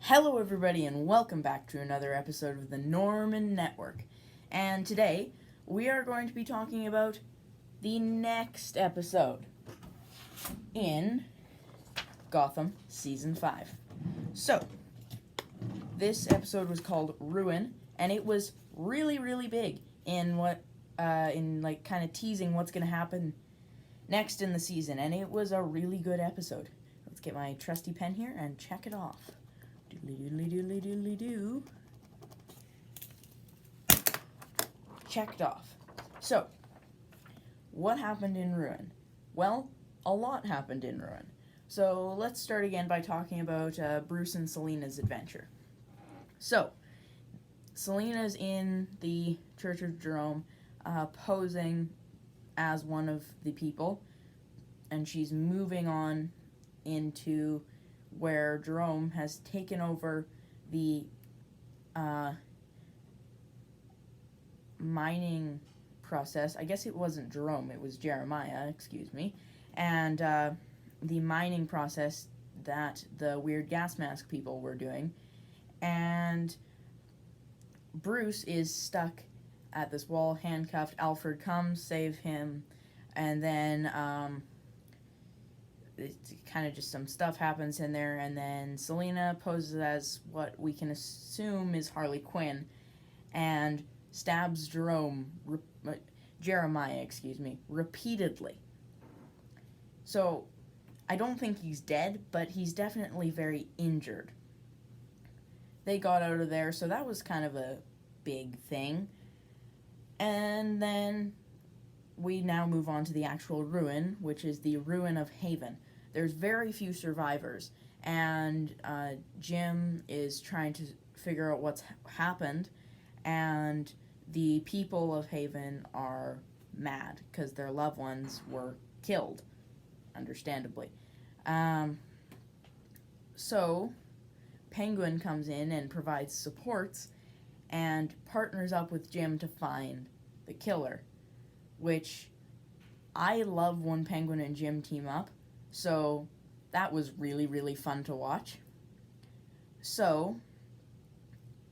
Hello, everybody, and welcome back to another episode of the Norman Network. And today, we are going to be talking about the next episode in Gotham Season 5. So, this episode was called Ruin, and it was really, really big in kind of teasing what's going to happen next in the season, and it was a really good episode. Let's get my trusty pen here and check it off. Doodly doodly doodly doo. Checked off. So, what happened in Ruin? Well, a lot happened in Ruin. So, let's start again by talking about Bruce and Selina's adventure. So, Selina's in the Church of Jerome, posing as one of the people, and she's moving on into where Jerome has taken over the mining process. I guess it wasn't Jerome, it was Jeremiah, excuse me. And the mining process that the weird gas mask people were doing. And Bruce is stuck at this wall, handcuffed. Alfred comes, save him, and then it's kind of just some stuff happens in there, and then Selina poses as what we can assume is Harley Quinn, and stabs Jeremiah, repeatedly. So, I don't think he's dead, but he's definitely very injured. They got out of there, so that was kind of a big thing. And then we now move on to the actual ruin, which is the ruin of Haven. There's very few survivors, and Jim is trying to figure out what's happened, and the people of Haven are mad because their loved ones were killed, understandably. So, Penguin comes in and provides supports and partners up with Jim to find the killer, which I love when Penguin and Jim team up, so that was really, really fun to watch. So,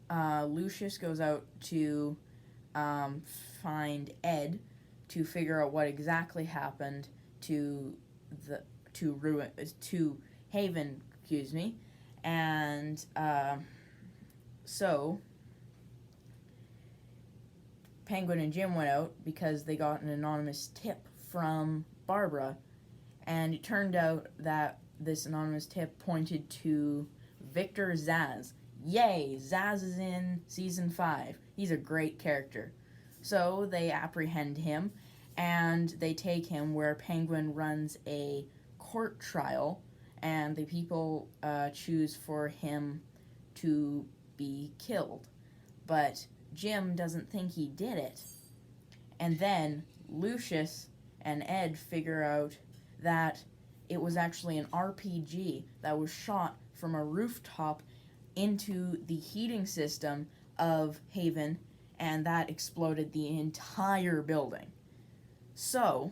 Lucius goes out to find Ed to figure out what exactly happened to Haven, and so Penguin and Jim went out because they got an anonymous tip from Barbara, and it turned out that this anonymous tip pointed to Victor Zsasz. Yay! Zsasz is in Season 5. He's a great character. So they apprehend him, and they take him where Penguin runs a court trial, and the people choose for him to be killed. But Jim doesn't think he did it. And then Lucius and Ed figure out that it was actually an RPG that was shot from a rooftop into the heating system of Haven, and that exploded the entire building. So,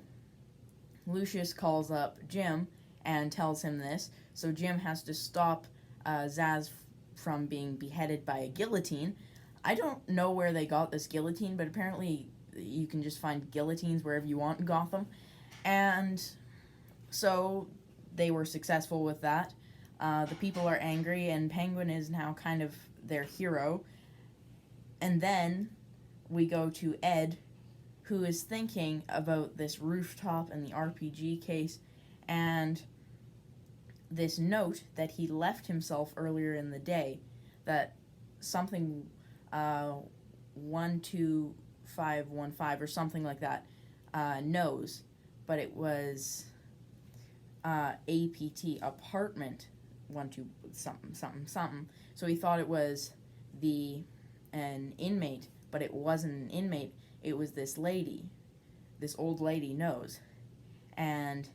Lucius calls up Jim and tells him this, so Jim has to stop Zsasz from being beheaded by a guillotine. I don't know where they got this guillotine, but apparently you can just find guillotines wherever you want in Gotham. And so they were successful with that. The people are angry, and Penguin is now kind of their hero. And then we go to Ed, who is thinking about this rooftop and the RPG case, and this note that he left himself earlier in the day, that something 12515 or something like that knows, but it was APT, apartment 12 something. So he thought it was an inmate, but it wasn't an inmate. It was this old lady knows, and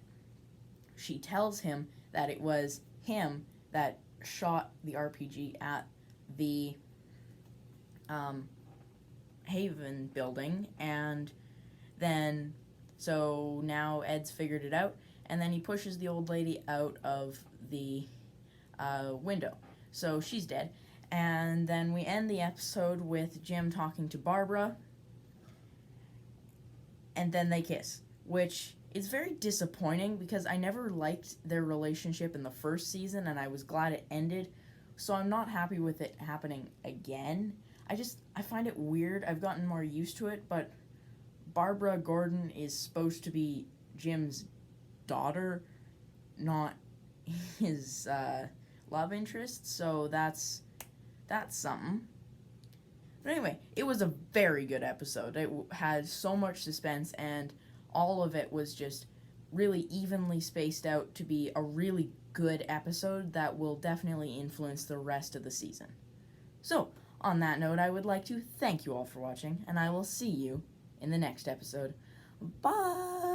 she tells him that it was him that shot the RPG at the Haven building, and then so now Ed's figured it out, and then he pushes the old lady out of the window. So she's dead. And then we end the episode with Jim talking to Barbara. And then they kiss, which is very disappointing because I never liked their relationship in the first season and I was glad it ended. So I'm not happy with it happening again. I find it weird. I've gotten more used to it, but Barbara Gordon is supposed to be Jim's daughter, not his love interest, so that's something. But anyway, it was a very good episode. It had so much suspense, and all of it was just really evenly spaced out to be a really good episode that will definitely influence the rest of the season. So, on that note, I would like to thank you all for watching, and I will see you in the next episode. Bye!